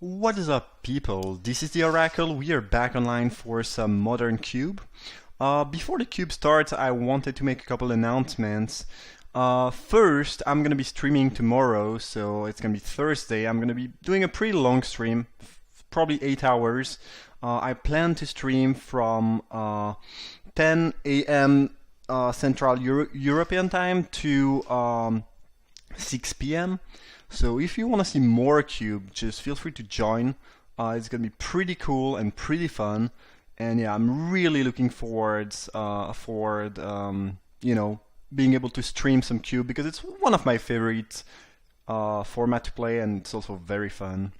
What is up, people? This is the Oracle. We are back online for some Modern Cube. Before the cube starts, I wanted to make a couple announcements. First, I'm gonna be streaming tomorrow, so it's gonna be Thursday. I'm gonna be doing a pretty long stream, probably 8 hours. I plan to stream from 10 a.m. Central European time to 6 p.m. So if you want to see more Cube, just feel free to join. It's gonna be pretty cool and pretty fun. And yeah, I'm really looking forward, being able to stream some Cube because it's one of my favorite format to play, and it's also very fun.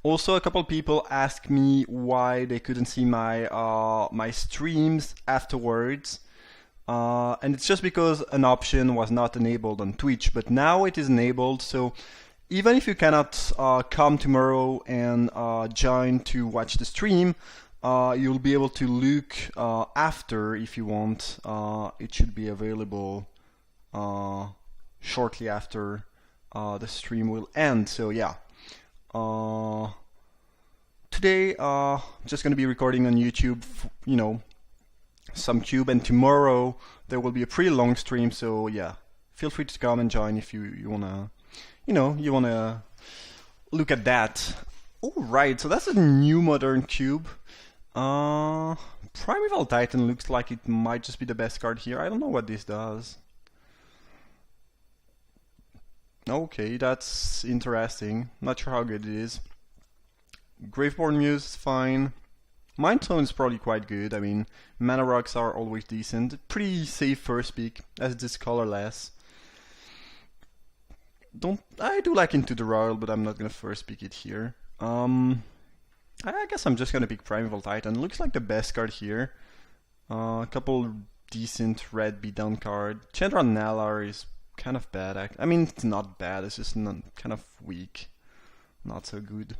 Also, a couple people asked me why they couldn't see my streams afterwards. And it's just because an option was not enabled on Twitch, but now it is enabled. So even if you cannot come tomorrow and join to watch the stream, you'll be able to look after if you want. It should be available shortly after the stream will end. So yeah. Today, I'm just going to be recording on YouTube, some Cube, and tomorrow there will be a pretty long stream, so yeah, feel free to come and join if you wanna, you wanna look at that. Alright, so that's a new Modern Cube. Primeval Titan looks like it might just be the best card here. I don't know what this does. Okay, that's interesting. Not sure how good it is. Graveborn Muse is fine. Mindstone is probably quite good. I mean, Mana Rocks are always decent. Pretty safe first pick, as it is colorless. I do like Into the Royal, but I'm not gonna first pick it here. I guess I'm just gonna pick Primeval Titan. Looks like the best card here. A couple decent red beatdown card. Chandra Nalaar is kind of bad. I mean, it's not bad. It's just not, kind of weak. Not so good.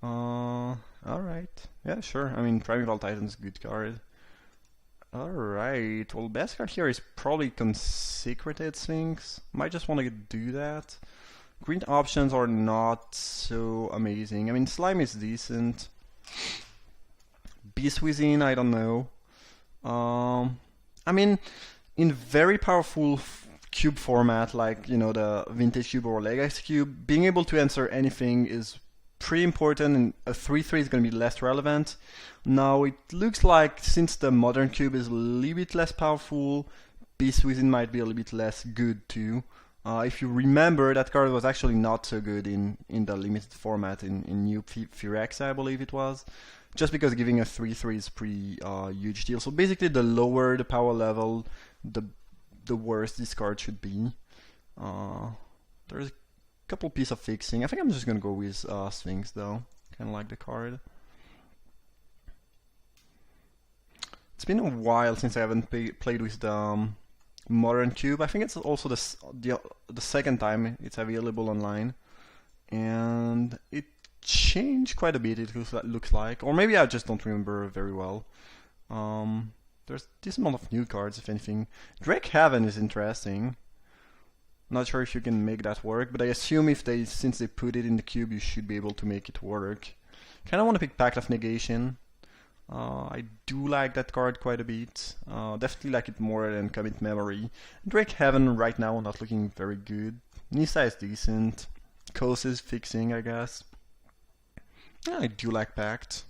Alright. Yeah, sure. I mean, Primeval Titan's a good card. Alright. Well, best card here is probably Consecrated Sphinx. Might just want to do that. Green options are not so amazing. I mean, Slime is decent. Beast Within, I don't know. I mean, in very powerful cube format, like, the Vintage Cube or Legacy Cube, being able to answer anything is pretty important, and a 3/3 is going to be less relevant. Now it looks like since the Modern Cube is a little bit less powerful, Beast Within might be a little bit less good too. If you remember, that card was actually not so good in the limited format in New Phyrexia, I believe it was. Just because giving a 3/3 is pretty huge deal. So basically, the lower the power level, the worse this card should be. There's couple piece of fixing. I think I'm just gonna go with Sphinx though. Kind of like the card. It's been a while since I haven't played with the Modern Cube. I think it's also the second time it's available online, and it changed quite a bit. It looks like, or maybe I just don't remember very well. There's this amount of new cards, if anything. Drake Haven is interesting. Not sure if you can make that work, but I assume since they put it in the cube, you should be able to make it work. Kind of want to pick Pact of Negation. I do like that card quite a bit. Definitely like it more than Commit Memory. Drake Heaven right now not looking very good. Nissa is decent. Kos is fixing, I guess. Yeah, I do like Pact.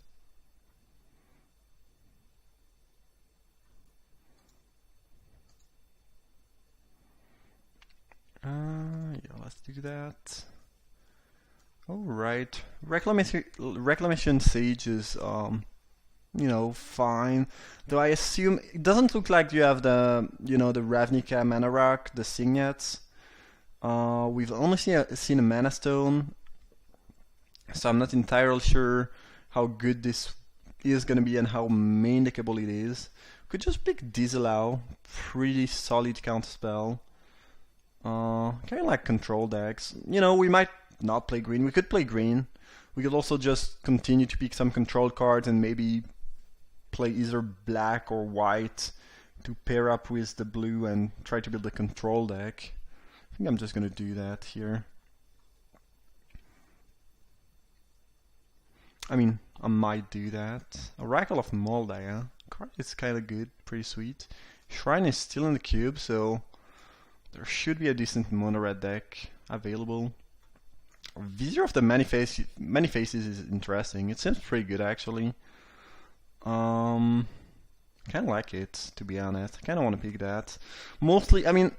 Yeah, let's do that. Alright. Reclamation Sage is, fine. Though I assume it doesn't look like you have the Ravnica Mana Rock, the Signets. We've only seen a Mana Stone, so I'm not entirely sure how good this is gonna be and how maintainable it is. Could just pick Disallow, pretty solid counterspell. Kind of like control decks. We might not play green. We could play green. We could also just continue to pick some control cards and maybe play either black or white to pair up with the blue and try to build a control deck. I think I'm just gonna do that here. I mean, I might do that. Oracle of Moldaya. Card is kind of good, pretty sweet. Shrine is still in the cube, so there should be a decent mono red deck available. Vizier of the Many Faces is interesting. It seems pretty good actually. Kind of like it, to be honest. I kind of want to pick that. Mostly, I mean,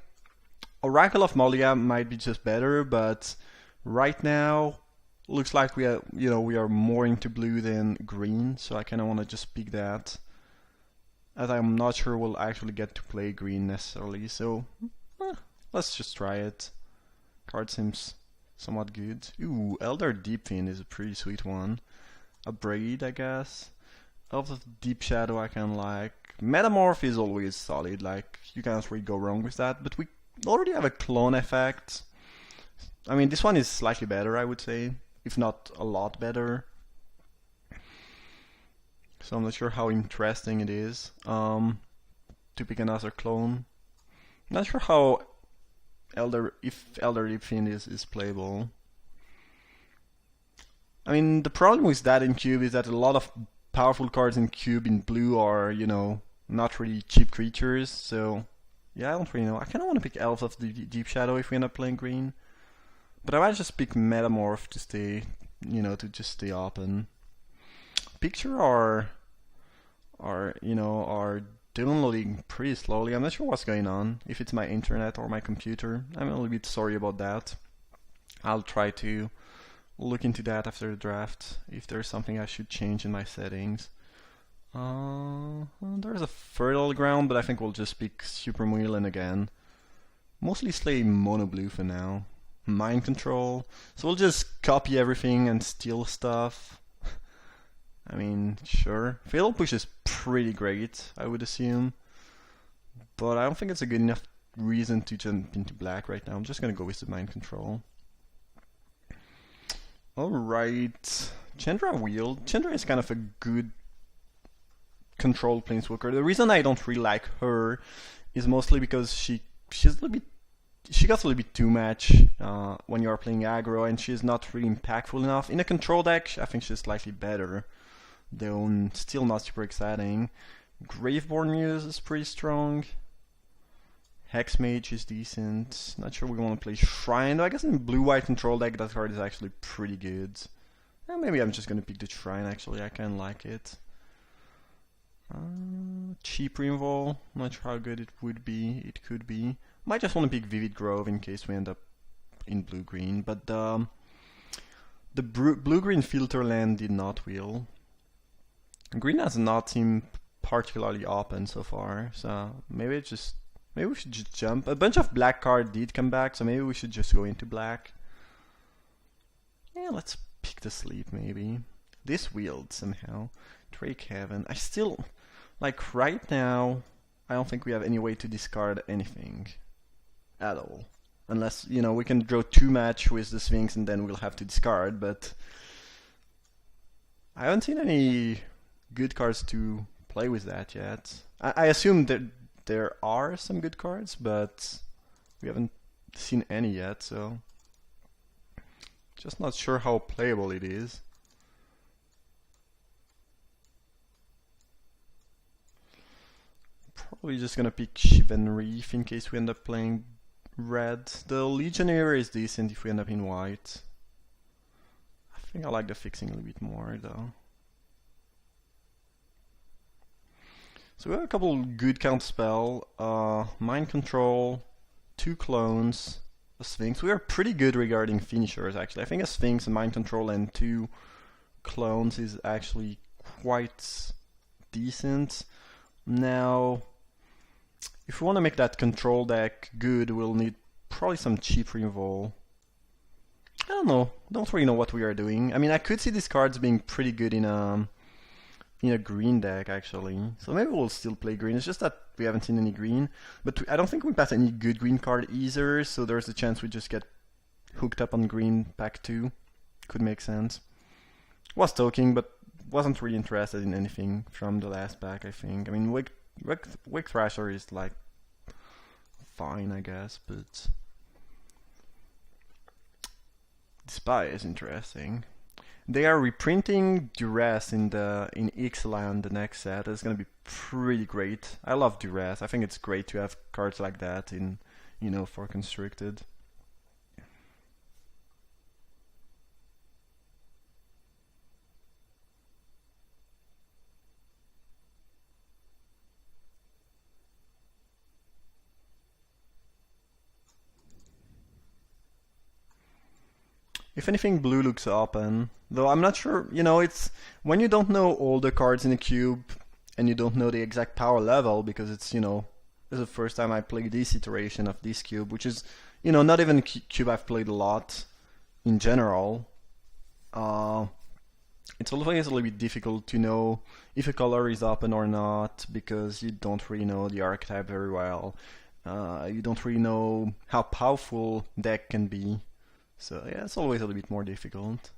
Oracle of Moldaya might be just better, but right now looks like we are more into blue than green, so I kind of want to just pick that, as I'm not sure we'll actually get to play green necessarily. So let's just try it. Card seems somewhat good. Ooh, Elder Deepfin is a pretty sweet one. A Braid, I guess. Elves of Deep Shadow I kind of like. Metamorph is always solid, like you can't really go wrong with that, but we already have a clone effect. I mean, this one is slightly better, I would say, if not a lot better. So I'm not sure how interesting it is to pick another clone. Not sure how if Elder Deepfin is playable. I mean, the problem with that in Cube is that a lot of powerful cards in Cube in blue are, not really cheap creatures, so yeah, I don't really know. I kind of want to pick Elves of the Deep Shadow if we end up playing green. But I might just pick Metamorph to stay, to just stay open. Picture are downloading pretty slowly. I'm not sure what's going on, if it's my internet or my computer. I'm a little bit sorry about that. I'll try to look into that after the draft, if there's something I should change in my settings. There's a Fertile Ground, but I think we'll just pick Super Muilin again. Mostly slay mono blue for now. Mind Control. So we'll just copy everything and steal stuff. I mean, sure. Fatal Push is pretty great, I would assume. But I don't think it's a good enough reason to jump into black right now. I'm just gonna go with the Mind Control. Alright. Chandra Wheel. Chandra is kind of a good control planeswalker. The reason I don't really like her is mostly because she gets a little bit too much when you are playing aggro, and she's not really impactful enough. In a control deck, I think she's slightly better, though still not super exciting. Graveborn Muse is pretty strong. Hexmage is decent. Not sure we want to play Shrine, though I guess in blue-white control deck that card is actually pretty good. Maybe I'm just gonna pick the Shrine actually, I kinda like it. Cheap Removal, not sure how good it would be, it could be. Might just want to pick Vivid Grove in case we end up in blue-green, but the blue-green filter land did not wheel. Green has not seemed particularly open so far, so maybe we should just jump. A bunch of black cards did come back, so maybe we should just go into black. Yeah, let's pick the Sleep maybe. This wheeled somehow. Drake Heaven. I still, like right now, I don't think we have any way to discard anything at all. Unless, we can draw 2 match with the Sphinx and then we'll have to discard, but I haven't seen any good cards to play with that yet. I assume that there are some good cards, but we haven't seen any yet, so just not sure how playable it is. Probably just gonna pick Shivan Reef in case we end up playing red. The Legionnaire is decent if we end up in white. I think I like the fixing a little bit more though. So we have a couple good count spell. Mind Control, 2 clones, a Sphinx. We are pretty good regarding finishers actually. I think a Sphinx, a Mind Control and 2 clones is actually quite decent. Now, if we want to make that control deck good, we'll need probably some cheap removal. I don't know. Don't really know what we are doing. I mean, I could see these cards being pretty good in a green deck actually. So maybe we'll still play green. It's just that we haven't seen any green. But I don't think we pass any good green card either. So there's a chance we just get hooked up on green pack 2. Could make sense. Was talking, but wasn't really interested in anything from the last pack, I think. I mean, Wake Thrasher is like fine, I guess, but Spy is interesting. They are reprinting Duress in Ixalan the next set. It's gonna be pretty great. I love Duress. I think it's great to have cards like that in, for constructed. If anything, blue looks open. Though I'm not sure, it's when you don't know all the cards in the cube and you don't know the exact power level because it's, this is the first time I played this iteration of this cube, which is, not even a cube I've played a lot in general. It's always a little bit difficult to know if a color is open or not because you don't really know the archetype very well. You don't really know how powerful deck can be. So yeah, it's always a little bit more difficult.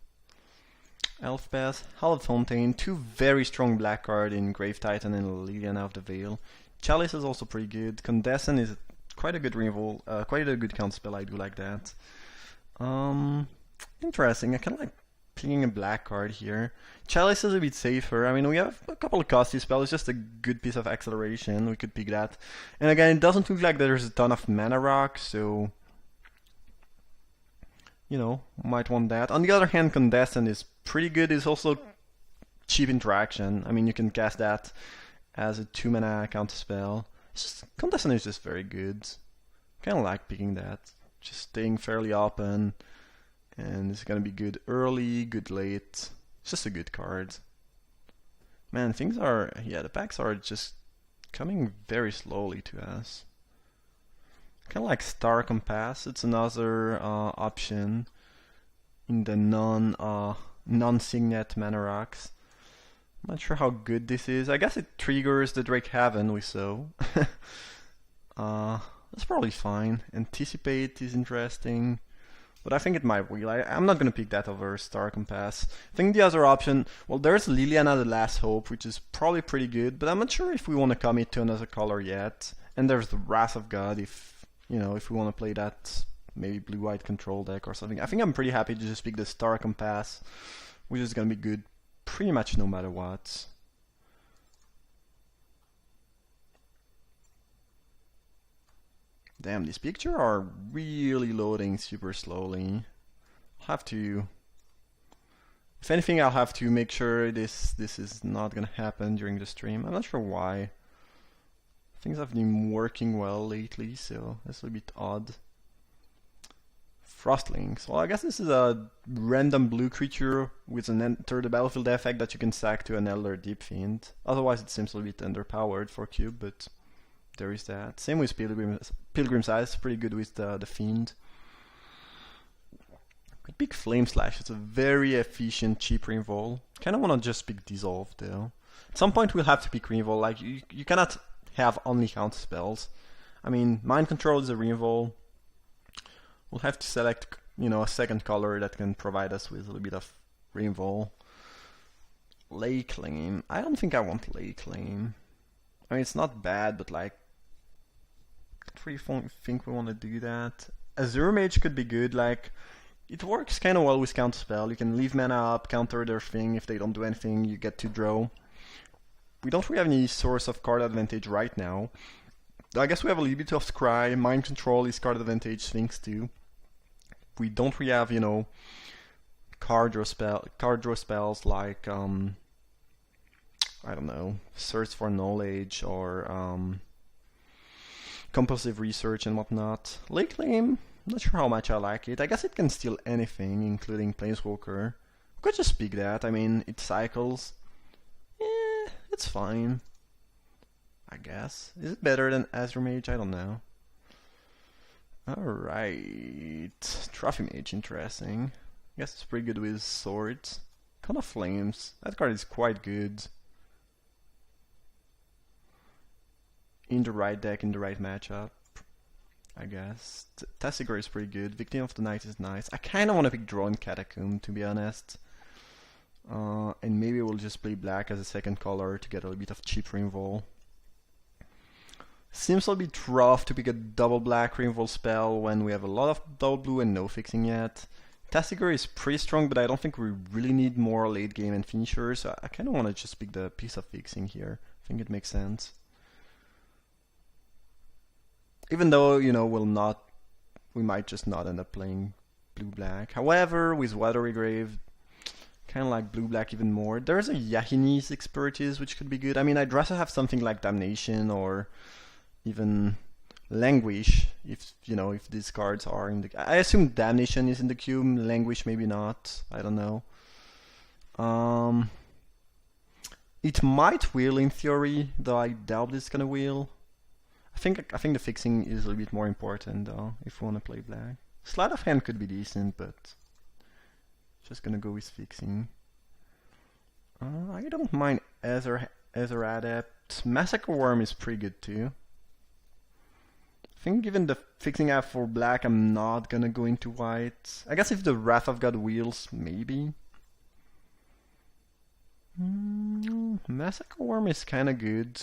Elfpath, Hallowed Fontaine, two very strong black cards in Grave Titan and Liliana of the Veil. Chalice is also pretty good. Condescend is quite a good removal, quite a good counterspell. I do like that. Interesting. I kind of like picking a black card here. Chalice is a bit safer. I mean, we have a couple of costly spells. It's just a good piece of acceleration. We could pick that. And again, it doesn't look like there's a ton of mana rock, so might want that. On the other hand, Condescend is pretty good. It's also cheap interaction. I mean, you can cast that as a 2-mana counterspell. Condescend is just very good. Kind of like picking that. Just staying fairly open. And it's gonna be good early, good late. It's just a good card. Man, the packs are just coming very slowly to us. Kind of like Star Compass. It's another option in the non-signet mana rocks. I'm not sure how good this is. I guess it triggers the Drake Haven we saw. That's probably fine. Anticipate is interesting, but I think it might wheel. I'm not gonna pick that over Star Compass. I think the other option, well, there's Liliana the Last Hope, which is probably pretty good, but I'm not sure if we want to commit to another color yet. And there's the Wrath of God if we want to play that maybe blue-white control deck or something. I think I'm pretty happy to just pick the Star Compass, which is going to be good pretty much no matter what. Damn, these pictures are really loading super slowly. I'll have to... If anything, I'll have to make sure this is not going to happen during the stream. I'm not sure why. Things have been working well lately, so that's a bit odd. Frostlings. Well, I guess this is a random blue creature with an enter the battlefield effect that you can sack to an Elder Deep Fiend. Otherwise, it seems a little bit underpowered for cube, but there is that. Same with Pilgrim's Eyes, pretty good with the Fiend. Could pick Flame Slash. It's a very efficient, cheap removal. Kind of want to just pick Dissolve though. At some point, we'll have to pick removal. Like you cannot have only counter spells. I mean, Mind Control is a removal. We'll have to select, a second color that can provide us with a little bit of removal. Lay Claim. I don't think I want Lay Claim. I mean, it's not bad, but like, I don't really think we want to do that. Azure Mage could be good. Like, it works kind of well with counterspell. You can leave mana up, counter their thing. If they don't do anything, you get to draw. We don't really have any source of card advantage right now. I guess we have a little bit of Scry. Mind Control is card advantage, Sphinx too. We don't really have, card draw spells like, I don't know, Search for Knowledge or Compulsive Research and whatnot. Lay Claim, not sure how much I like it. I guess it can steal anything, including Planeswalker. We could just pick that. I mean, it cycles. It's fine, I guess. Is it better than Azure Mage? I don't know. Alright. Trophy Mage, interesting. I guess it's pretty good with swords. Cone of Flames. That card is quite good. In the right deck, in the right matchup, I guess. Tessigur is pretty good. Victim of the Night is nice. I kind of want to pick Drone Catacomb, to be honest. And maybe we'll just play black as a second color to get a little bit of cheap removal. Seems a bit rough to pick a double black removal spell when we have a lot of double blue and no fixing yet. Tassiger is pretty strong, but I don't think we really need more late game and finishers. So I kind of want to just pick the piece of fixing here. I think it makes sense. Even though, you know, we might just not end up playing blue-black. However, with Watery Grave, kind of like blue-black even more. There's a Yahini's Expertise, which could be good. I mean, I'd rather have something like Damnation or even Languish, if you know, if these cards are in the... I assume Damnation is in the cube, Languish maybe not, I don't know. It might wheel in theory, though I doubt it's gonna wheel. I think the fixing is a little bit more important though, if we want to play black. Sleight of Hand could be decent, but just gonna go with fixing. I don't mind Ether Adept. Massacre Worm is pretty good too. I think given the fixing I have for black, I'm not gonna go into white. I guess if the Wrath of God wheels, maybe. Massacre Worm is kinda good.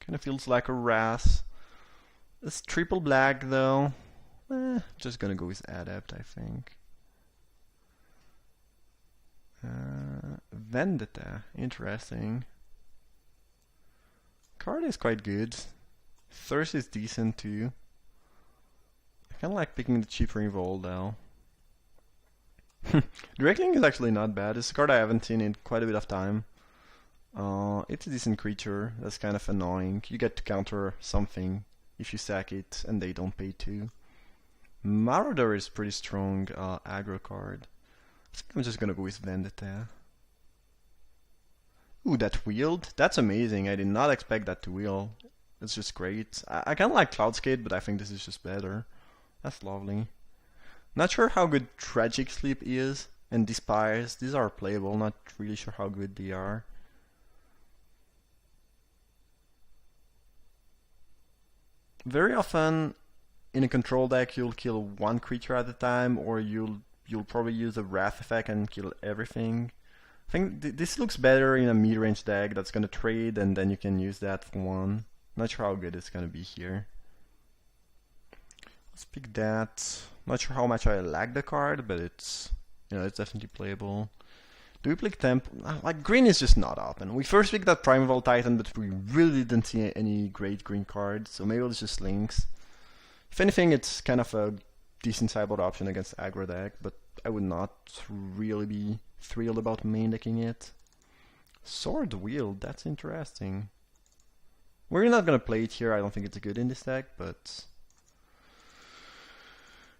Kinda feels like a Wrath. It's triple black though. Just gonna go with Adept, I think. Vendetta, interesting. Card is quite good. Thirst is decent too. I kinda like picking the cheap Revolt though. Drakeling is actually not bad. It's a card I haven't seen in quite a bit of time. It's a decent creature. That's kind of annoying. You get to counter something if you sack it and they don't pay 2. Marauder is pretty strong aggro card. I think I'm just gonna go with Vendetta. Ooh, that wheeled? That's amazing. I did not expect that to wheel. It's just great. I kinda like Cloudskate, but I think this is just better. That's lovely. Not sure how good Tragic Sleep is, and Despise. These are playable, not really sure how good they are. Very often, in a control deck, you'll kill one creature at a time, or you'll probably use a Wrath effect and kill everything. I think this looks better in a mid-range deck that's gonna trade, and then you can use that for one. Not sure how good it's gonna be here. Let's pick that. Not sure how much I like the card, but it's, you know, it's definitely playable. Do we pick Temp? Like, green is just not open. We first picked that Primeval Titan, but we really didn't see any great green cards, so maybe it's just Lynx. If anything, it's kind of a decent sideboard option against aggro deck, but I would not really be thrilled about main decking it. Sword Wield, that's interesting. We're not gonna play it here, I don't think it's good in this deck, but...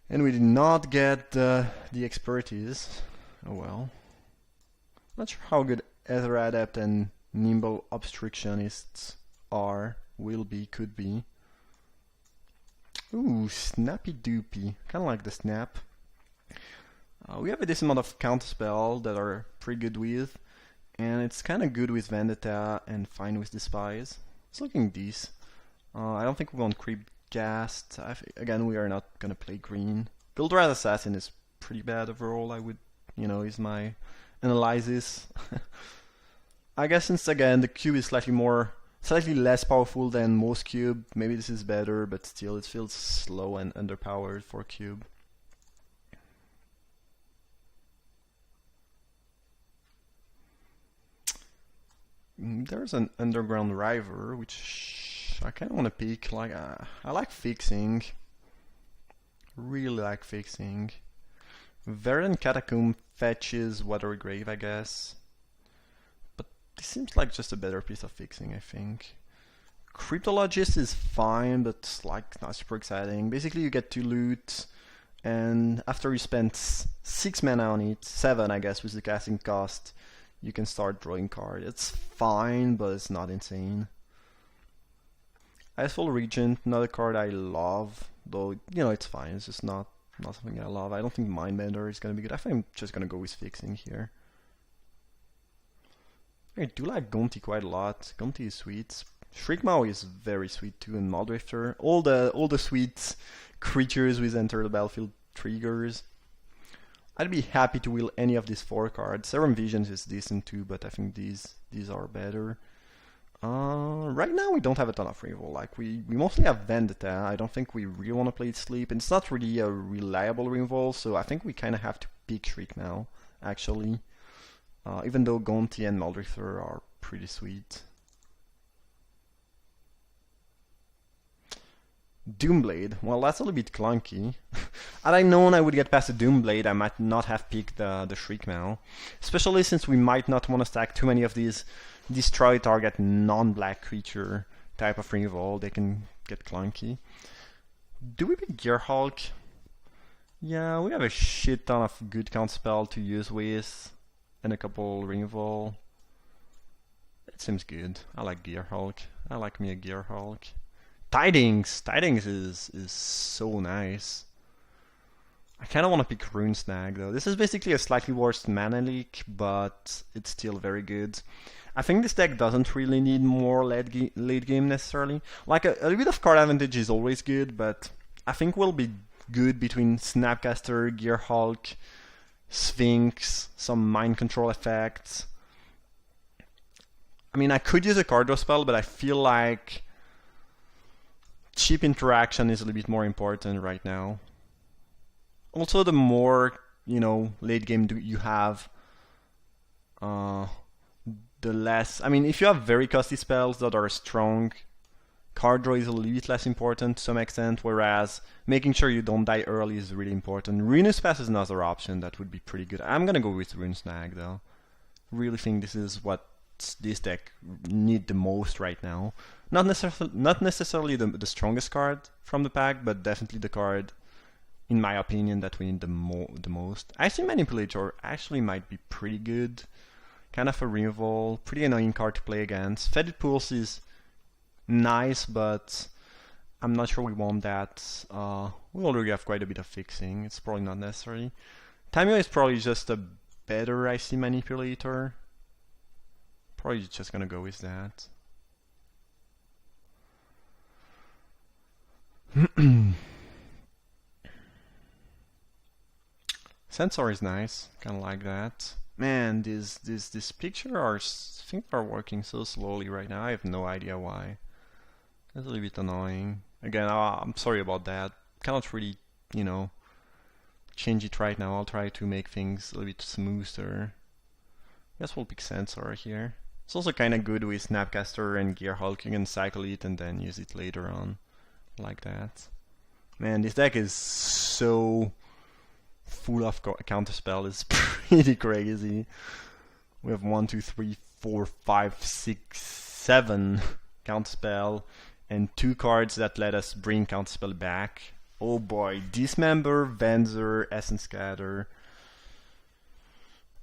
And we did not get the Expertise. Oh well. Not sure how good Ether Adept and Nimble Obstructionists are, will be, could be. Ooh, Snappy Doopy. Kinda like the Snap. We have a decent amount of counterspell that are pretty good with, and it's kinda good with Vendetta and fine with Despise. It's looking decent. I don't think we want Creep Ghast. Again, we are not gonna play green. Goldrath Assassin is pretty bad overall, I would, you know, is my analysis. I guess since, again, the cube is slightly less powerful than most cube, maybe this is better, but still it feels slow and underpowered for cube. There's an Underground River, which I kind of want to pick. Like, I like fixing. Really like fixing. Verdant Catacomb fetches Watery Grave, I guess. But this seems like just a better piece of fixing, I think. Cryptologist is fine, but like not super exciting. Basically, you get to loot, and after you spend 6 mana on it, 7 I guess with the casting cost, you can start drawing cards. It's fine, but it's not insane. Icefall Regent, another card I love, though, you know, it's fine. It's just not something I love. I don't think Mindbender is going to be good. I think I'm just going to go with fixing here. I do like Gonti quite a lot. Gonti is sweet. Shriekmaw is very sweet too, and Muldrifter. All the sweet creatures with Enter the Battlefield triggers. I'd be happy to wheel any of these 4 cards. Serum Visions is decent too, but I think these are better. Right now we don't have a ton of removal. Like we mostly have Vendetta. I don't think we really want to play Sleep, and it's not really a reliable removal, so I think we kind of have to pick Shriek now, actually. Even though Gonti and Muldrifter are pretty sweet. Doomblade, well, that's a little bit clunky. Had I known I would get past the Doomblade, I might not have picked the Shriek now. Especially since we might not want to stack too many of these destroy target non-black creature type of removal. They can get clunky. Do we pick Gearhulk? Yeah, we have a shit ton of good counterspell to use with, and a couple removal. It seems good. I like Gearhulk. I like me a Gearhulk. Tidings! Tidings is so nice. I kind of want to pick Rune Snag though. This is basically a slightly worse mana leak, but it's still very good. I think this deck doesn't really need more late game necessarily. Like a little bit of card advantage is always good, but I think we'll be good between Snapcaster, Gearhulk, Sphinx, some mind control effects. I mean, I could use a card draw spell, but I feel like cheap interaction is a little bit more important right now. Also, the more, you know, late game you have, the less... I mean, if you have very costly spells that are strong, card draw is a little bit less important to some extent, whereas making sure you don't die early is really important. Ruinous Pass is another option that would be pretty good. I'm gonna go with Rune Snag though. Really think this is what this deck need the most right now. Not necessarily the strongest card from the pack, but definitely the card, in my opinion, that we need the most. Icy Manipulator actually might be pretty good. Kind of a removal, pretty annoying card to play against. Fetid Pulse is nice, but I'm not sure we want that. We already have quite a bit of fixing. It's probably not necessary. Tamiyo is probably just a better Icy Manipulator. Probably just gonna go with that. Sensor is nice, kind of like that. Man, this picture things are working so slowly right now. I have no idea why. That's a little bit annoying. Again, I'm sorry about that. Cannot really, you know, change it right now. I'll try to make things a little bit smoother. Guess we'll pick Sensor here. It's also kind of good with Snapcaster and Gearhulk. You can cycle it and then use it later on, like that. Man, this deck is so full of counterspell. It's pretty crazy. We have 1, 2, 3, 4, 5, 6, 7 counterspell, and 2 cards that let us bring counterspell back. Oh boy, Dismember, Venser, Essence Scatter.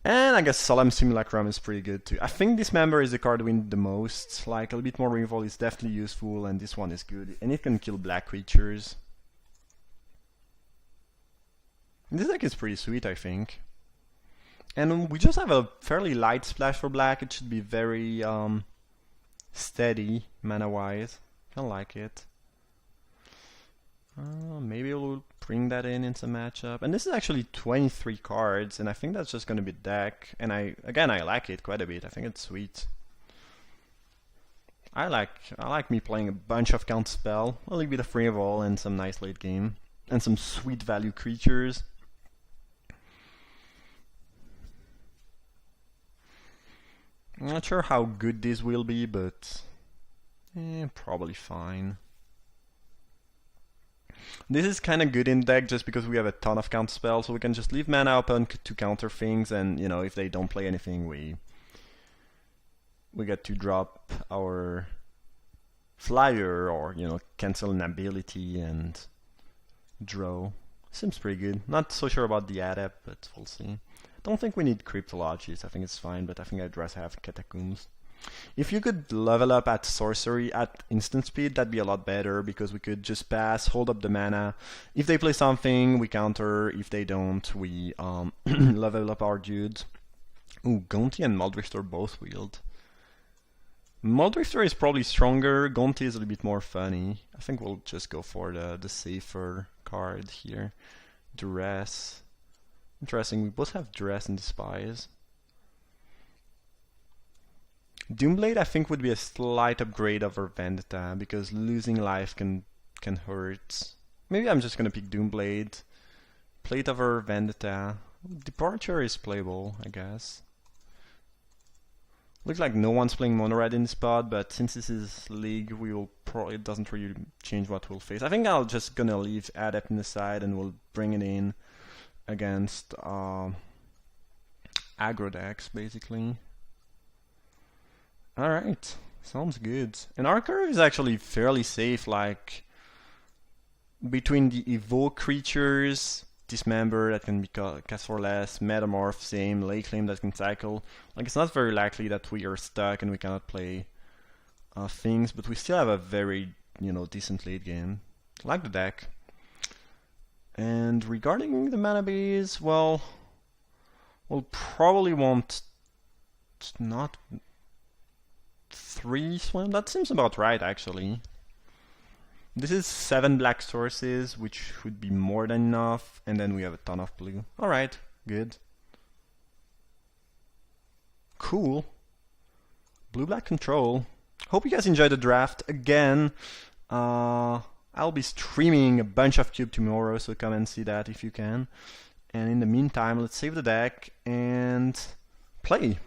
And I guess Solemn Simulacrum is pretty good too. I think Dismember is the card we need the most. Like, a little bit more removal is definitely useful, and this one is good. And it can kill black creatures. This deck is pretty sweet, I think. And we just have a fairly light splash for black. It should be very steady, mana-wise. I like it. Maybe we'll bring that in some matchup. And this is actually 23 cards, and I think that's just going to be deck. And I like it quite a bit. I think it's sweet. I like me playing a bunch of counterspell, a little bit of removal, and some nice late game, and some sweet value creatures. I'm not sure how good this will be, but probably fine. This is kind of good in deck just because we have a ton of counter spells, so we can just leave mana open to counter things, and you know, if they don't play anything, we get to drop our flyer, or you know, cancel an ability and draw. Seems pretty good. Not so sure about the adept, but we'll see. Don't think we need Cryptologist. I think it's fine, but I think I'd rather have Catacombs. If you could level up at sorcery at instant speed, that'd be a lot better, because we could just pass, hold up the mana. If they play something, we counter. If they don't, we level up our dudes. Ooh, Gonti and Muldrifter both wield. Muldrifter is probably stronger. Gonti is a little bit more funny. I think we'll just go for the safer card here. Duress. Interesting, we both have Duress and Despise. Doomblade I think would be a slight upgrade over Vendetta because losing life can hurt. Maybe I'm just gonna pick Doomblade. Plate over Vendetta. Departure is playable, I guess. Looks like no one's playing Mono Red in this spot, but since this is League, we will probably, it doesn't really change what we'll face. I think I'll just gonna leave Adept in the side and we'll bring it in against aggro decks, basically. Alright, sounds good. And our curve is actually fairly safe, like between the evoke creatures, Dismember that can be cast for less, Metamorph same, Lake Claim that can cycle. Like it's not very likely that we are stuck and we cannot play things, but we still have a very, decent late game. I like the deck. And regarding the mana base, well, we'll probably want not 3 swim. That seems about right, actually. This is 7 black sources, which would be more than enough, and then we have a ton of blue. Alright, good. Cool. Blue-black control. Hope you guys enjoyed the draft. Again, I'll be streaming a bunch of Cube tomorrow, so come and see that if you can. And in the meantime, let's save the deck and play.